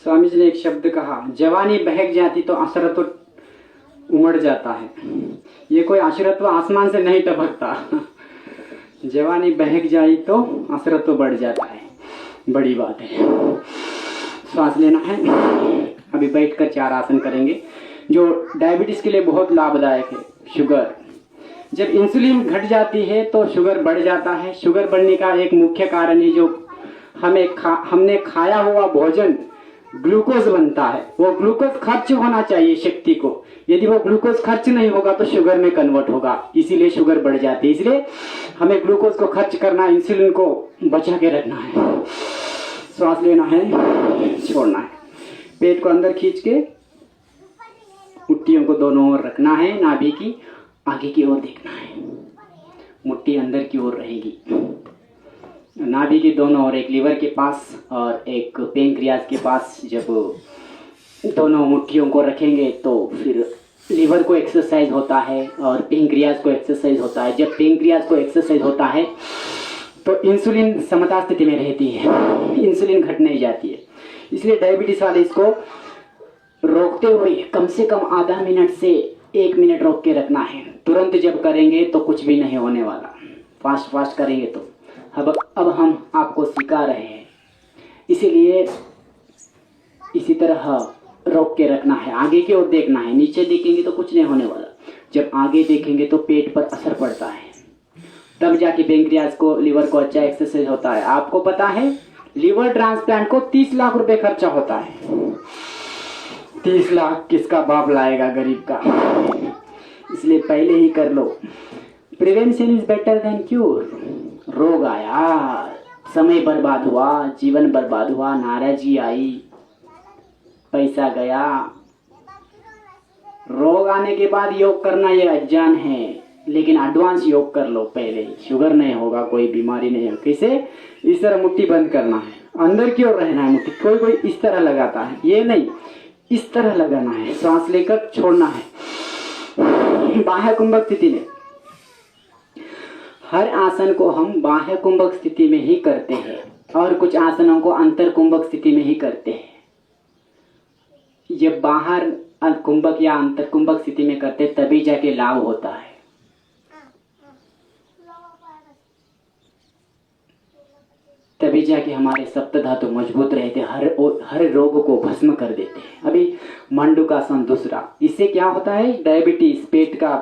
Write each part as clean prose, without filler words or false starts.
स्वामी जी ने एक शब्द कहा, जवानी बहक जाती तो अशरत्व उमड़ जाता है। ये कोई अशरत्व आसमान से नहीं टपकता। जवानी बहक जाई तो अशरत्व बढ़ जाता है, बड़ी बात है। श्वास लेना है। अभी बैठकर 4 आसन करेंगे जो डायबिटीज के लिए बहुत लाभदायक है। शुगर, जब इंसुलिन घट जाती है तो शुगर बढ़ जाता है। शुगर बढ़ने का एक मुख्य कारण है जो हमने खाया हुआ भोजन ग्लूकोज बनता है। वो ग्लूकोज खर्च होना चाहिए शक्ति को। यदि वो ग्लूकोज खर्च नहीं होगा तो शुगर में कन्वर्ट होगा, इसीलिए शुगर बढ़ जाती है। इसलिए हमें ग्लूकोज को खर्च करना, इंसुलिन को बचा के रखना है। श्वास लेना है, छोड़ना है। पेट को अंदर खींच के मुट्ठियों को दोनों ओर रखना है। नाभि की आगे की ओर देखना है। मुट्ठी अंदर की ओर रहेगी। नाभि के दोनों ओर, एक लीवर के पास और एक पेंक्रियास के पास जब दोनों मुट्ठियों को रखेंगे तो फिर लीवर को एक्सरसाइज होता है और पेंक्रियास को एक्सरसाइज होता है। जब पेंक्रियास को एक्सरसाइज होता है तो इंसुलिन समता स्थिति में रहती है, इंसुलिन घट नहीं जाती है। इसलिए डायबिटीज वाले इसको रोकते हुए कम से कम आधा मिनट से 1 मिनट रोक के रखना है। तुरंत जब करेंगे तो कुछ भी नहीं होने वाला, फास्ट करेंगे तो। अब हम आपको सिखा रहे हैं, इसीलिए इसी तरह रोक के रखना है। आगे की ओर देखना है, नीचे देखेंगे तो कुछ नहीं होने वाला। जब आगे देखेंगे तो पेट पर असर पड़ता है, तब जाके पेंक्रियास को, लीवर को अच्छा एक्सरसाइज होता है। आपको पता है लीवर ट्रांसप्लांट को 30 लाख रुपए खर्चा होता है। 30 लाख किसका बाप लाएगा, गरीब का। इसलिए पहले ही कर लो। Prevention is better than cure. रोग आया, समय बर्बाद हुआ, जीवन बर्बाद हुआ, नाराजगी आई, पैसा गया। रोग आने के बाद योग करना ये अज्ञान है, लेकिन एडवांस योग कर लो पहले ही। शुगर नहीं होगा, कोई बीमारी नहीं होगी। किसे इस तरह मुट्ठी बंद करना है, अंदर की ओर रहना है मुट्ठी। कोई इस तरह लगाता है, ये नहीं, इस तरह लगाना है। सांस लेकर छोड़ना है बाह्य कुंभक स्थिति में। हर आसन को हम बाह्य कुंभक स्थिति में ही करते हैं और कुछ आसनों को अंतर कुंभक स्थिति में ही करते हैं। जब बाहर कुंभक या अंतर कुंभक स्थिति में करते तभी जाके लाभ होता है। तभी जाके हमारे सप्त धातु मजबूत रहते, हर रोग को भस्म कर देते हैं। अभी मंडूकासन दूसरा, इससे क्या होता है, डायबिटीज, पेट का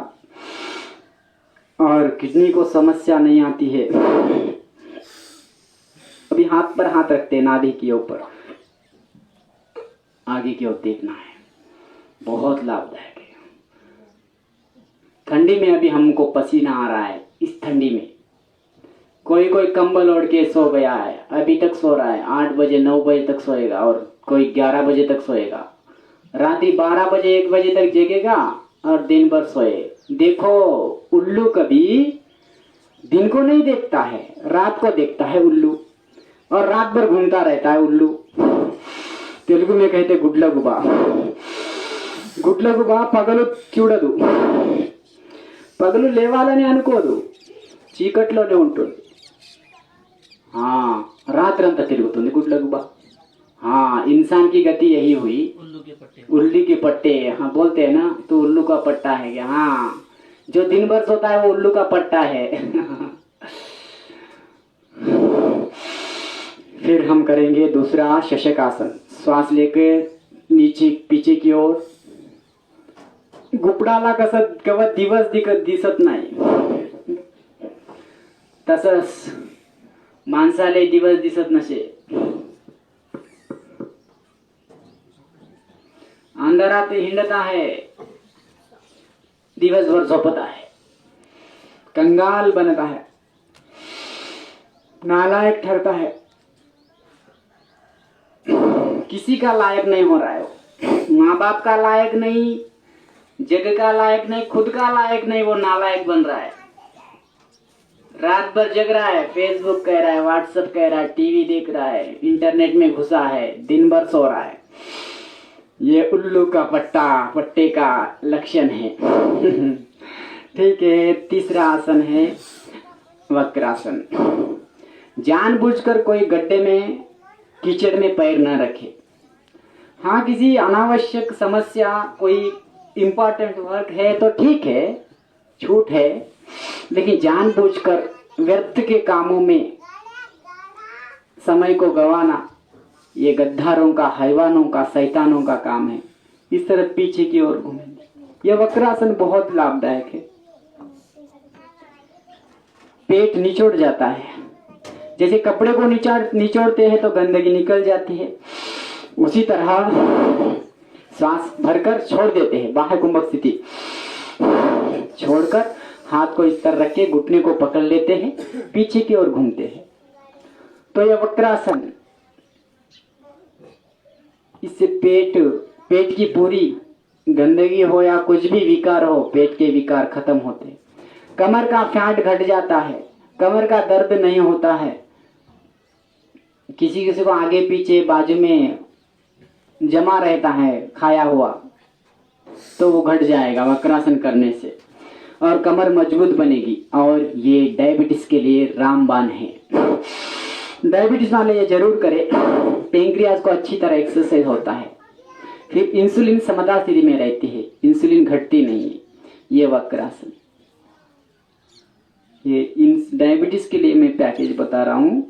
और किडनी को समस्या नहीं आती है। अभी हाथ पर हाथ रखते हैं नाभि के ऊपर, आगे की ओर देखना है, बहुत लाभदायक है। ठंडी में अभी हमको पसीना आ रहा है, इस ठंडी में कोई कंबल ओढ़ के सो गया है, अभी तक सो रहा है। 8 बजे 9 बजे तक सोएगा और कोई 11 बजे तक सोएगा। रात्रि 12 बजे 1 बजे तक जगेगा और दिन भर सोए। देखो, उल्लू कभी दिन को नहीं देखता है, रात को देखता है उल्लू, और रात भर घूमता रहता है उल्लू। तेलुगु में कहते गुड्ला गुबा। गुड्ला गुबा పగలు చూడదు, పగలు లేవాలని అనుకోదు, చీకట్లోనే ఉంటుంది। రాత్రంతా తిరుగుతుంది గుడ్ల గుబా। हाँ, इंसान की गति यही हुई। उल्लू के पट्टे, हाँ बोलते हैं ना, तो उल्लू का पट्टा है क्या? हाँ, जो दिन भर सोता है वो उल्लू का पट्टा है। फिर हम करेंगे दूसरा शशक आसन। श्वास लेकर नीचे पीछे की ओर, गुपडाला कसं कवच दिवस दिसत नाही, तसंच माणसाले दिवस दिसत नसे। अंधारात हिंडता है, दिवसभर झोपता है, कंगाल बनता है, नालायक ठहरता है, किसी का लायक नहीं हो रहा है। माँ बाप का लायक नहीं, जग का लायक नहीं, खुद का लायक नहीं, वो नालायक बन रहा है। रात भर जग रहा है, फेसबुक कह रहा है, व्हाट्सएप कह रहा है, टीवी देख रहा है, इंटरनेट में घुसा है, दिन भर सो रहा है। ये उल्लू का पट्टे का लक्षण है। ठीक है, तीसरा आसन है वक्रासन। जानबूझकर कोई गड्ढे में, कीचड़ में पैर न रखे। हाँ, किसी अनावश्यक समस्या, कोई इम्पोर्टेंट वर्क है तो ठीक है, छूट है, लेकिन जानबूझकर व्यर्थ के कामों में समय को गंवाना ये गद्दारों का, हैवानों का, शैतानों का काम है। इस तरह पीछे की ओर घूमेंगे। यह वक्रासन बहुत लाभदायक है। पेट निचोड़ जाता है, जैसे कपड़े को निचोड़ते हैं तो गंदगी निकल जाती है, उसी तरह श्वास भरकर छोड़ देते हैं, बाह्य कुंभक स्थिति छोड़कर हाथ को इस तरह रख के घुटने को पकड़ लेते हैं, पीछे की ओर घूमते हैं। तो यह वक्रासन, इससे पेट की पूरी गंदगी हो या कुछ भी विकार हो, पेट के विकार खत्म होते हैं। कमर का फैट घट जाता है, कमर का दर्द नहीं होता है। किसी को आगे पीछे बाजू में जमा रहता है खाया हुआ, तो वो घट जाएगा वक्रासन करने से, और कमर मजबूत बनेगी। और ये डायबिटीज के लिए रामबाण है। डायबिटीज वाले ये जरूर करें। पेंक्रियाज को अच्छी तरह एक्सरसाइज होता है, फिर इंसुलिन समता स्थिति में रहती है, इंसुलिन घटती नहीं है। ये वक्रासन, ये डायबिटीज के लिए मैं पैकेज बता रहा हूं,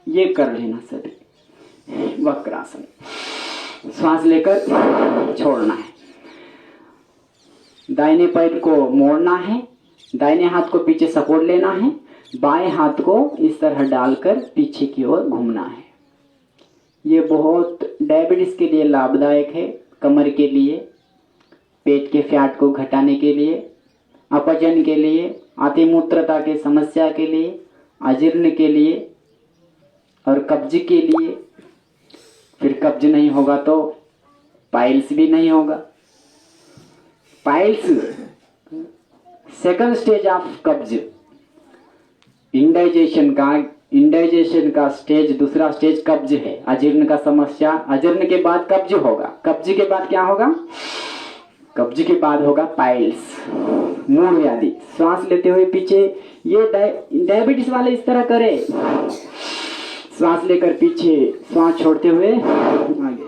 ये कर लेना सभी। वक्रासन, श्वास लेकर छोड़ना है, दाहिने पैर को मोड़ना है, दाहिने हाथ को पीछे सपोर्ट लेना है, बाएं हाथ को इस तरह डालकर पीछे की ओर घूमना है। ये बहुत डायबिटीज के लिए लाभदायक है, कमर के लिए, पेट के फैट को घटाने के लिए, अपचन के लिए, अतिमूत्रता के समस्या के लिए, अजीर्ण के लिए और कब्ज के लिए। फिर कब्ज नहीं होगा तो पाइल्स भी नहीं होगा। पाइल्स सेकंड स्टेज ऑफ कब्ज, इंडाइजेशन का स्टेज, दूसरा स्टेज कब्ज है। अजीर्ण का समस्या, अजीर्ण के बाद कब्ज होगा, कब्ज के बाद क्या होगा? कब्ज के बाद होगा पाइल्स, मूल व्याधि। श्वास लेते हुए पीछे, ये डायबिटीज वाले इस तरह करे, श्वास लेकर पीछे, श्वास छोड़ते हुए आगे,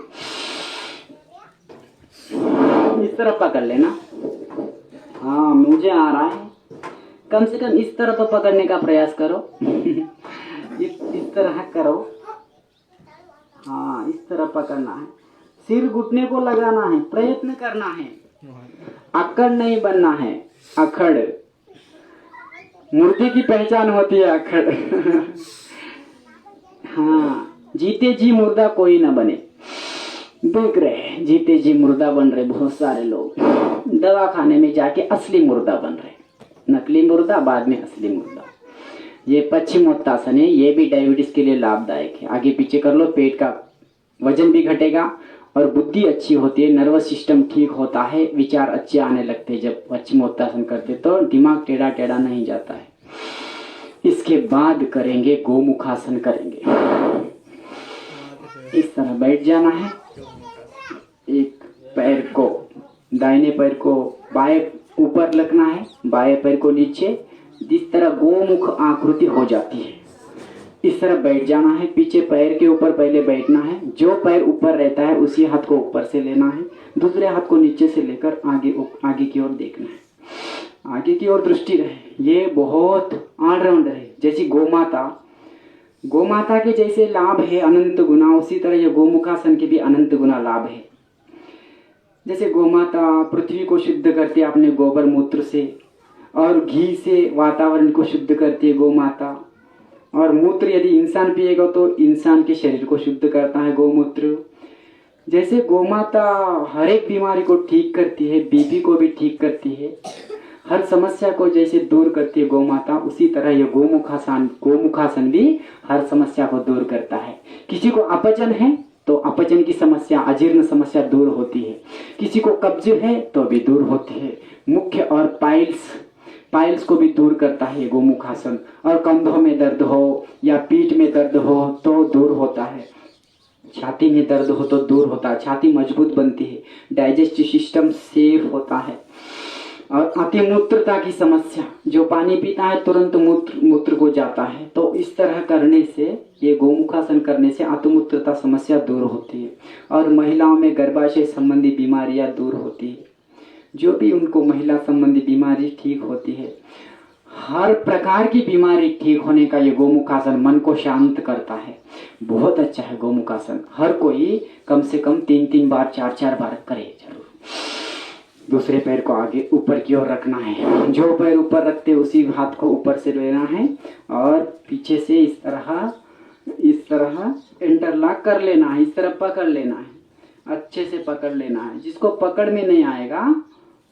इस तरह पकड़ लेना। हाँ, मुझे आ रहा है, कम से कम इस तरह तो पकड़ने का प्रयास करो। इस तरह करो। हाँ, इस तरह पकड़ना है, सिर घुटने को लगाना है, प्रयत्न करना है, अक्खड़ नहीं बनना है। अक्खड़ मूर्ति की पहचान होती है, अक्खड़। हाँ, जीते जी मुर्दा कोई ना बने। देख रहे जीते जी मुर्दा बन रहे बहुत सारे लोग, दवा खाने में जाके असली मुर्दा बन रहे, नकली मुर्दा बाद में असली मुर्दा। ये पश्चिमोत्तासन है, ये भी डायबिटीज के लिए लाभदायक है। आगे पीछे कर लो, पेट का वजन भी घटेगा और बुद्धि अच्छी होती है, नर्वस सिस्टम ठीक होता है, विचार अच्छे आने लगते हैं। जब पश्चिमोत्तासन करते तो दिमाग टेढ़ा टेढ़ा नहीं जाता है। इसके बाद करेंगे गोमुखासन करेंगे। इस तरह बैठ जाना है, एक पैर को, दाहिने पैर को बाएं ऊपर रखना है, बाएं पैर को नीचे, जिस तरह गोमुख आकृति हो जाती है इस तरह बैठ जाना है। पीछे पैर के ऊपर पहले बैठना है, जो पैर ऊपर रहता है उसी हाथ को ऊपर से लेना है, दूसरे हाथ को नीचे से लेकर आगे की ओर देखना है, आगे की ओर दृष्टि रहे। ये बहुत ऑलराउंडर है। जैसी गोमाता के जैसे लाभ है अनंत गुना, उसी तरह ये गोमुखासन के भी अनंत गुना लाभ है। जैसे गोमाता पृथ्वी को शुद्ध करती है अपने गोबर मूत्र से, और घी से वातावरण को शुद्ध करती है गोमाता, और मूत्र यदि इंसान पिएगा तो इंसान के शरीर को शुद्ध करता है गोमूत्र। जैसे गोमाता हर एक बीमारी को ठीक करती है, बीपी को भी ठीक करती है, हर समस्या को जैसे दूर करती है गोमाता, उसी तरह ये गोमुखासन भी हर समस्या को दूर करता है। किसी को अपचन है तो अपचन की समस्या, अजीर्ण समस्या दूर होती है। किसी को कब्ज है तो भी दूर होती है। मुख्य और पाइल्स को भी दूर करता है गोमुखासन। और कंधों में दर्द हो या पीठ में दर्द हो तो दूर होता है, छाती में दर्द हो तो दूर होता है, छाती मजबूत बनती है, डाइजेस्टिव सिस्टम सेफ होता है। और अतिमूत्रता की समस्या, जो पानी पीता है तुरंत मूत्र को जाता है, तो इस तरह करने से, ये गोमुखासन करने से अतिमूत्रता समस्या दूर होती है और महिलाओं में गर्भाशय संबंधी बीमारियां दूर होती है। जो भी उनको महिला संबंधी बीमारी ठीक होती है, हर प्रकार की बीमारी ठीक होने का ये गोमुखासन मन को शांत करता है। बहुत अच्छा है गोमुखासन। हर कोई कम से कम 3-3 बार 4-4 बार करे जरूर। दूसरे पैर को आगे ऊपर की ओर रखना है। जो पैर ऊपर रखते उसी हाथ को ऊपर से लेना है और पीछे से इस तरह इंटरलॉक कर लेना है। इस तरह पकड़ लेना है, अच्छे से पकड़ लेना है। जिसको पकड़ में नहीं आएगा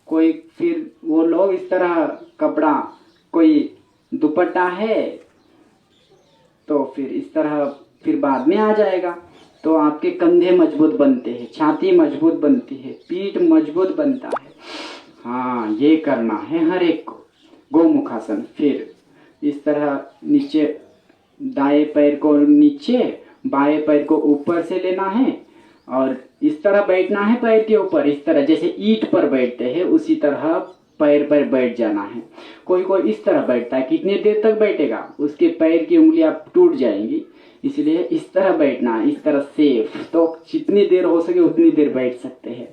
कोई, फिर वो लोग इस तरह कपड़ा, कोई दुपट्टा है तो फिर इस तरह फिर बाद में आ जाएगा, तो आपके कंधे मजबूत बनते हैं, छाती मजबूत बनती है, पीठ मजबूत बनता है। हाँ, ये करना है हर एक को गोमुखासन। फिर इस तरह नीचे, दाएं पैर को नीचे, बाएं पैर को ऊपर से लेना है और इस तरह बैठना है पैर के ऊपर। इस तरह जैसे ईंट पर बैठते हैं उसी तरह पैर पर बैठ जाना है। कोई कोई इस तरह बैठता है, कितनी देर तक बैठेगा, उसके पैर की उंगलियां टूट जाएंगी। इसलिए इस तरह बैठना है, इस तरह सेफ। तो जितनी देर हो सके उतनी देर बैठ सकते हैं।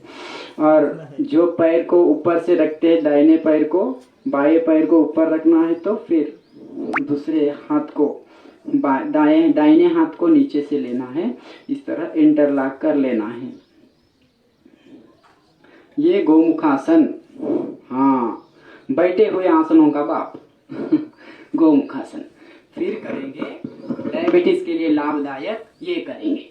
और जो पैर को ऊपर से रखते हैं, दाहिने पैर को, बाएं पैर को ऊपर रखना है, तो फिर दूसरे हाथ को, दाहिने हाथ को नीचे से लेना है, इस तरह इंटरलॉक कर लेना है। ये गोमुखासन। हाँ, बैठे हुए आसनों का बाप गोमुखासन। फिर करेंगे डायबिटीज के लिए लाभदायक, ये करेंगे।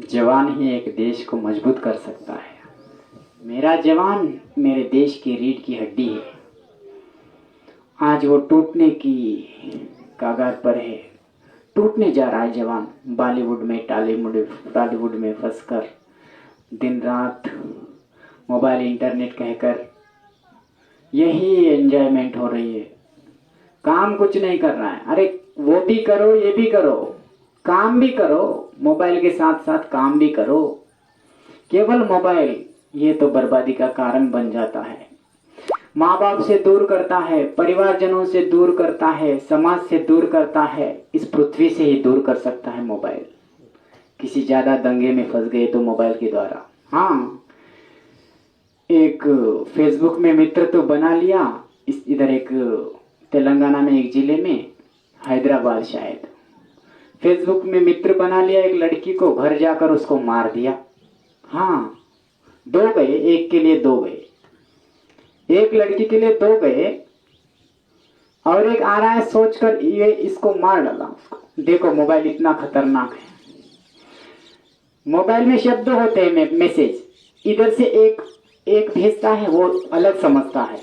जवान ही एक देश को मजबूत कर सकता है। मेरा जवान मेरे देश की रीढ़ की हड्डी है। आज वो टूटने की कगार पर है, टूटने जा रहा है जवान। बॉलीवुड में, टॉलीवुड में फंसकर दिन रात मोबाइल इंटरनेट कहकर यही एंजॉयमेंट हो रही है। काम कुछ नहीं कर रहा है। अरे वो भी करो, ये भी करो, काम भी करो, मोबाइल के साथ साथ काम भी करो। केवल मोबाइल ये तो बर्बादी का कारण बन जाता है। माँ बाप से दूर करता है, परिवारजनों से दूर करता है, समाज से दूर करता है, इस पृथ्वी से ही दूर कर सकता है मोबाइल। किसी ज्यादा दंगे में फंस गए तो मोबाइल के द्वारा। हाँ, एक फेसबुक में मित्र तो बना लिया। इधर एक तेलंगाना में एक जिले में, हैदराबाद शायद, फेसबुक में मित्र बना लिया एक लड़की को, घर जाकर उसको मार दिया। हाँ, 2 गए, एक के लिए 2 गए, एक लड़की के लिए 2 गए और एक आ रहा है सोचकर ये इसको मार डाला उसको। देखो मोबाइल इतना खतरनाक है। मोबाइल में शब्द होते हैं, मैसेज, इधर से एक भेजता है, वो अलग समझता है।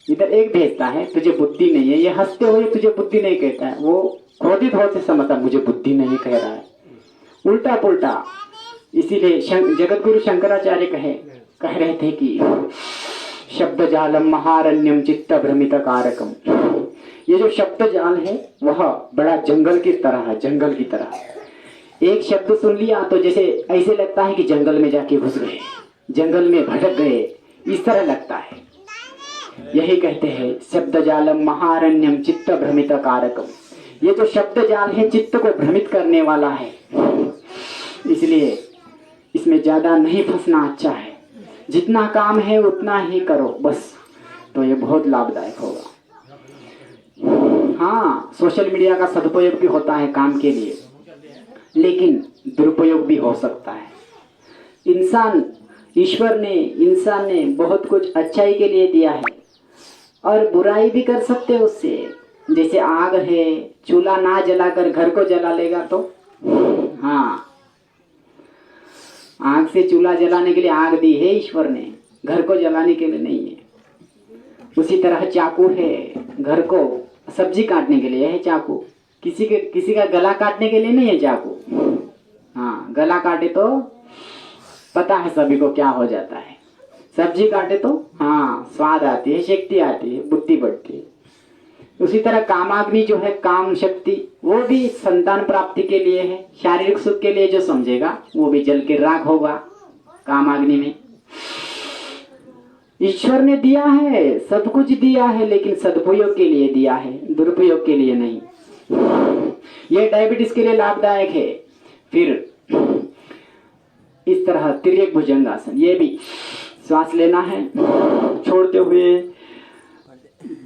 इधर एक भेजता है, तुझे बुद्धि नहीं है, ये हंसते हुए तुझे बुद्धि नहीं कहता है, वो क्रोधित होते समझता मुझे बुद्धि नहीं कह रहा है, उल्टा पुल्टा। इसीलिए जगत गुरु शंकराचार्य कह रहे थे कि शब्द जालम महारण्यम चित्त भ्रमित कारकम। ये जो शब्द जाल है वह बड़ा जंगल की तरह है, जंगल की तरह। एक शब्द सुन लिया तो जैसे ऐसे लगता है कि जंगल में जाके घुस गए, जंगल में भटक गए, इस तरह लगता है। यही कहते हैं शब्द जालम महारण्यम चित्त भ्रमित कारकम। ये जो शब्द जाल है चित्त को भ्रमित करने वाला है, इसलिए इसमें ज्यादा नहीं फंसना अच्छा है। जितना काम है उतना ही करो बस, तो ये बहुत लाभदायक होगा। हाँ, सोशल मीडिया का सदुपयोग भी होता है काम के लिए, लेकिन दुरुपयोग भी हो सकता है। ईश्वर ने, इंसान ने बहुत कुछ अच्छाई के लिए दिया है और बुराई भी कर सकते हैं उससे। जैसे आग है, चूल्हा ना जलाकर घर को जला लेगा तो, हाँ, आग से चूल्हा जलाने के लिए आग दी है ईश्वर ने, घर को जलाने के लिए नहीं है। उसी तरह चाकू है, घर को सब्जी काटने के लिए है चाकू, किसी का गला काटने के लिए नहीं है चाकू। हाँ, गला काटे तो पता है सभी को क्या हो जाता है। सब्जी काटे तो हाँ स्वाद आती है, शक्ति आती है, बुद्धि बढ़ती है। उसी तरह कामाग्नि जो है, काम शक्ति, वो भी संतान प्राप्ति के लिए है, शारीरिक सुख के लिए जो समझेगा वो भी जल के राख होगा कामाग्नि में। ईश्वर ने दिया है, सब कुछ दिया है, लेकिन सदुपयोग के लिए दिया है, दुरुपयोग के लिए नहीं। यह डायबिटीज के लिए लाभदायक है। फिर इस तरह तिर्यक भुजंगासन, ये भी श्वास लेना है छोड़ते हुए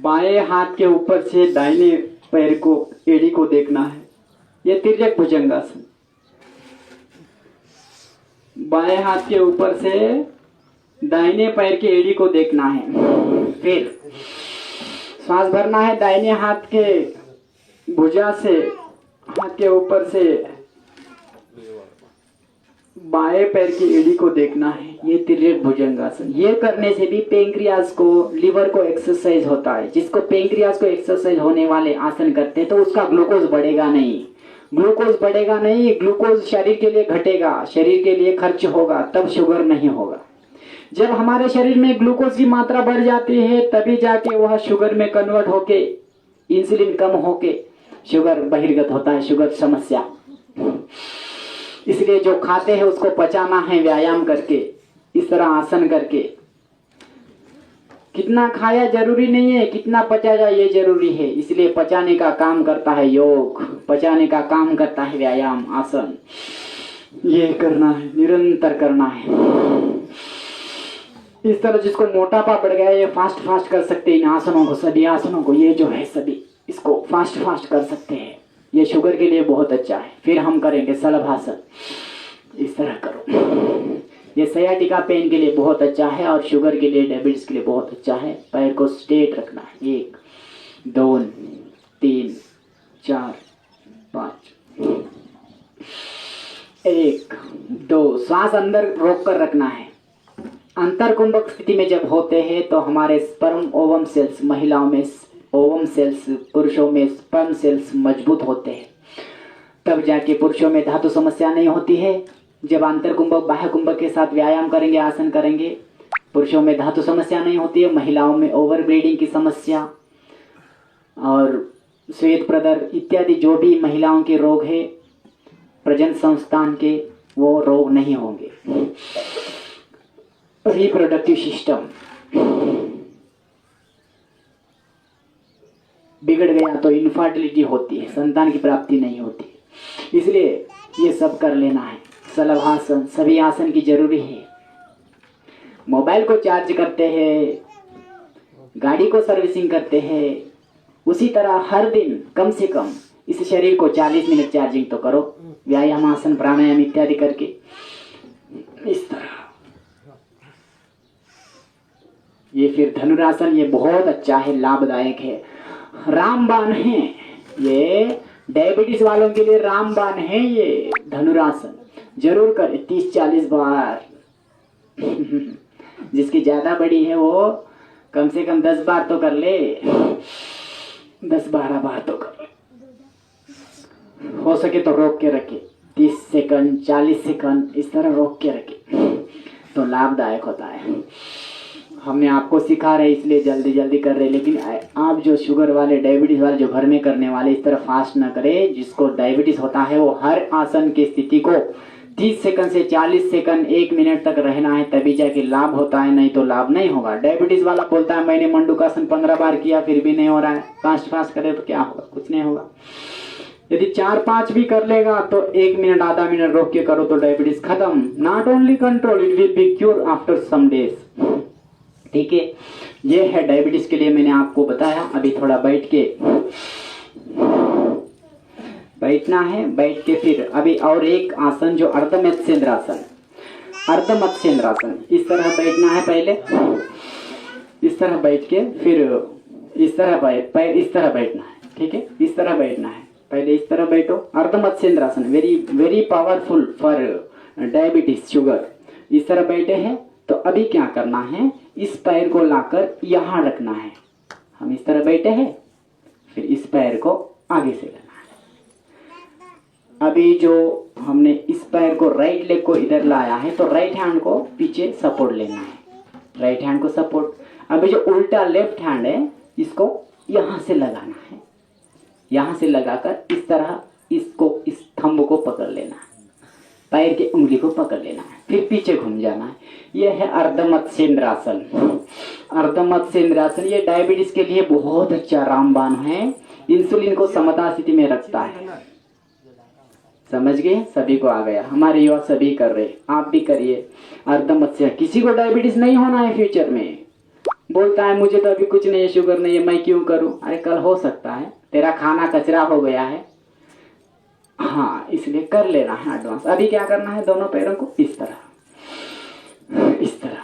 बाएं हाथ के ऊपर से दाहिने पैर को, एड़ी को देखना है। यह तिर्यक भुजंगासन, बाएं हाथ के ऊपर से दाहिने पैर की एड़ी को देखना है। फिर सांस भरना है दाहिने हाथ के भुजा से, हाथ के ऊपर से बाएं पैर की एड़ी को देखना है। ये तिर्यक भुजंगासन। ये करने से भी पेंक्रियास को, लिवर को एक्सरसाइज होता है। जिसको पेंक्रियास को एक्सरसाइज होने वाले आसन करते हैं तो उसका ग्लूकोज बढ़ेगा नहीं, ग्लूकोज बढ़ेगा नहीं, ग्लूकोज शरीर के लिए घटेगा, शरीर के लिए खर्च होगा, तब शुगर नहीं होगा। जब हमारे शरीर में ग्लूकोज की मात्रा बढ़ जाती है तभी जाके वह शुगर में कन्वर्ट होके, इंसुलिन कम होके शुगर बहिर्गत होता है, शुगर समस्या। इसलिए जो खाते हैं उसको पचाना है व्यायाम करके, इस तरह आसन करके। कितना खाया जरूरी नहीं है, कितना पचा जाए ये जरूरी है। इसलिए पचाने का काम करता है योग, पचाने का काम करता है व्यायाम, आसन। ये करना है, निरंतर करना है। इस तरह जिसको मोटापा बढ़ गया ये फास्ट कर सकते हैं इन आसनों को, सभी आसनों को, ये जो है सभी इसको फास्ट कर सकते हैं। ये शुगर के लिए बहुत अच्छा है। फिर हम करेंगे शलभासन, इस तरह करो। ये सयाटिका पेन के लिए बहुत अच्छा है और शुगर के लिए, डायबिटीज के लिए बहुत अच्छा है। पैर को स्ट्रेट रखना है। 1 2 3 4 5 1 2। सांस अंदर रोक कर रखना है। अंतर कुंभक स्थिति में जब होते हैं तो हमारे स्पर्म ओवम सेल्स, महिलाओं में ओवम सेल्स, पुरुषों में स्पर्म सेल्स मजबूत होते हैं। तब जाके पुरुषों में धातु समस्या नहीं होती है। जब अंतर कुंभक बाह्य कुंभक के साथ व्यायाम करेंगे, आसन करेंगे, पुरुषों में धातु समस्या नहीं होती है। महिलाओं में ओवर ब्लीडिंग की समस्या और श्वेत प्रदर इत्यादि जो भी महिलाओं के रोग है, प्रजनन संस्थान के, वो रोग नहीं होंगे। रिप्रोडक्टिव सिस्टम बिगड़ गया तो इनफर्टिलिटी होती है, संतान की प्राप्ति नहीं होती। इसलिए ये सब कर लेना है। शलभासन, सभी आसन की जरूरी है। मोबाइल को चार्ज करते हैं, गाड़ी को सर्विसिंग करते हैं, उसी तरह हर दिन कम से कम इस शरीर को 40 मिनट चार्जिंग तो करो, व्यायाम, आसन, प्राणायाम इत्यादि करके। इस तरह ये फिर धनुरासन, ये बहुत अच्छा है, लाभदायक है, रामबाण है। ये डायबिटीज वालों के लिए रामबाण है। ये धनुरासन जरूर करें 30-40 बार। जिसकी ज्यादा बड़ी है वो कम से कम 10 बार तो कर ले, 10-12 बार तो कर ले। हो सके तो रोक के रखे, 30 सेकंड, 40 सेकंड, इस तरह रोक के रखे तो लाभदायक होता है। हमने आपको सिखा रहे इसलिए जल्दी कर रहे, लेकिन आप जो शुगर वाले, डायबिटीज वाले, जो घर में करने वाले, इस तरह फास्ट ना करें। जिसको डायबिटीज होता है वो हर आसन की स्थिति को 30 सेकंड से 40 सेकंड, 1 मिनट तक रहना है, तभी जाके लाभ होता है, नहीं तो लाभ नहीं होगा। डायबिटीज वाला बोलता है मैंने मंडूकासन 15 बार किया फिर भी नहीं हो रहा है, फास्ट करे तो क्या होगा, कुछ नहीं होगा। यदि 4-5 भी कर लेगा तो 1 मिनट, आधा मिनट रोक के करो तो डायबिटीज खत्म। Not only control, it will be cure after some days. ठीक है, ये है डायबिटीज के लिए मैंने आपको बताया। अभी थोड़ा बैठ के बैठना है, बैठ के फिर अभी और एक आसन जो अर्धमत्स्येंद्रासन, अर्धमत्स्येंद्रासन, इस तरह बैठना है। पहले इस तरह बैठ के फिर इस तरह पैर इस तरह बैठना है। ठीक है, इस तरह बैठना है। पहले इस तरह बैठो, Ardha Matsyendrasana, very powerful for diabetes, sugar. इस तरह बैठे हैं तो अभी क्या करना है, इस पैर को लाकर यहाँ रखना है। हम इस तरह बैठे हैं, फिर इस पैर को आगे से लेना है। अभी जो हमने इस पैर को, राइट लेग को इधर लाया है तो राइट हैंड को पीछे सपोर्ट लेना है। राइट हैंड को सपोर्ट। अभी जो उल्टा लेफ्ट हैंड है इसको यहाँ से लगाना है, यहाँ से लगाकर इस तरह इसको, इस थंब को पकड़ लेना है, पैर की उंगली को पकड़ लेना है, फिर पीछे घूम जाना है। यह है अर्धमत्स्येंद्रासन। अर्धमत्स्येंद्रासन ये डायबिटीज के लिए बहुत अच्छा रामबाण है, इंसुलिन को समता स्थिति में रखता है। समझ गए? सभी को आ गया, हमारे युवा सभी कर रहे, आप भी करिए। अर्धमत्स्य, किसी को डायबिटीज नहीं होना है फ्यूचर में। बोलता है मुझे तो अभी कुछ नहीं है, शुगर नहीं है, मैं क्यों करूं? अरे कल हो सकता है, तेरा खाना कचरा हो गया है, हाँ, इसलिए कर लेना है एडवांस। अभी क्या करना है, दोनों पैरों को इस तरह, इस तरह,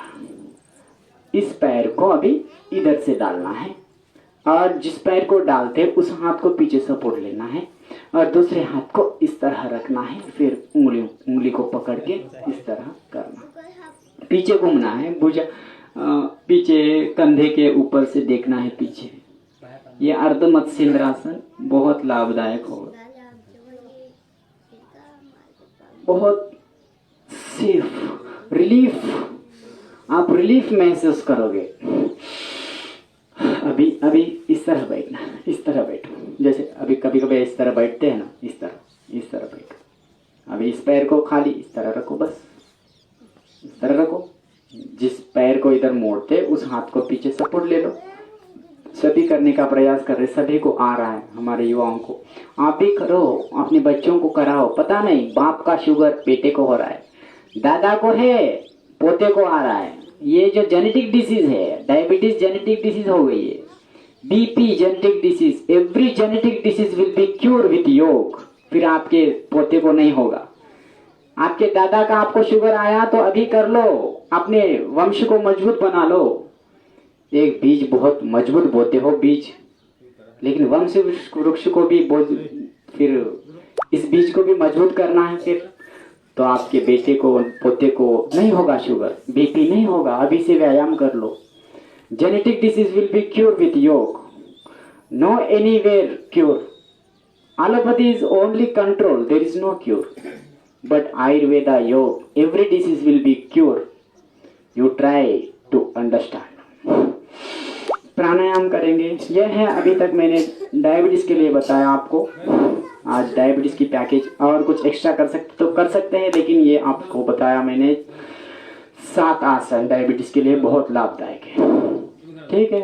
इस पैर को अभी इधर से डालना है, और जिस पैर को डालते हैं उस हाथ को पीछे सपोर्ट लेना है, और दूसरे हाथ को इस तरह रखना है, फिर उंगली को पकड़ के इस तरह करना, पीछे घूमना है, भुजा पीछे, कंधे के ऊपर से देखना है पीछे। ये अर्धमत्स्येंद्रासन बहुत लाभदायक होगा, बहुत सिर्फ रिलीफ, आप रिलीफ महसूस करोगे। अभी इस तरह बैठना, इस तरह बैठो, जैसे अभी कभी कभी इस तरह बैठते हैं ना, इस तरह बैठो। अभी इस पैर को खाली इस तरह रखो, बस इस तरह रखो। जिस पैर को इधर मोड़ते उस हाथ को पीछे सपोर्ट ले लो। सभी करने का प्रयास कर रहे, सभी को आ रहा है, हमारे युवाओं को। आप भी करो, अपने बच्चों को कराओ। पता नहीं बाप का शुगर बेटे को हो रहा है, दादा को है पोते को आ रहा है। ये जो जेनेटिक डिसीज है, डायबिटीज जेनेटिक डिसीज हो गई है, BP genetic disease, every genetic disease will be cure with योग। फिर आपके पोते को नहीं होगा। आपके दादा का आपको शुगर आया तो अभी कर लो, अपने वंश को मजबूत बना लो। एक बीज बहुत मजबूत बोते हो बीज, लेकिन वंश वृक्ष को भी फिर इस बीज को भी मजबूत करना है, फिर तो आपके बेटे को पोते को नहीं होगा शुगर, बीपी नहीं होगा। अभी से व्यायाम कर लो। Genetic disease will be cure with yoga, no anywhere cure. Allopathy is only control, there is no cure. But Ayurveda, Yoga, every disease will be cured. You try to understand. प्राणायाम करेंगे। यह है अभी तक मैंने डायबिटीज के लिए बताया आपको। आज डायबिटीज की पैकेज और कुछ एक्स्ट्रा कर सकते तो कर सकते हैं, लेकिन ये आपको बताया मैंने 7 आसन डायबिटीज के लिए बहुत लाभदायक है। ठीक है।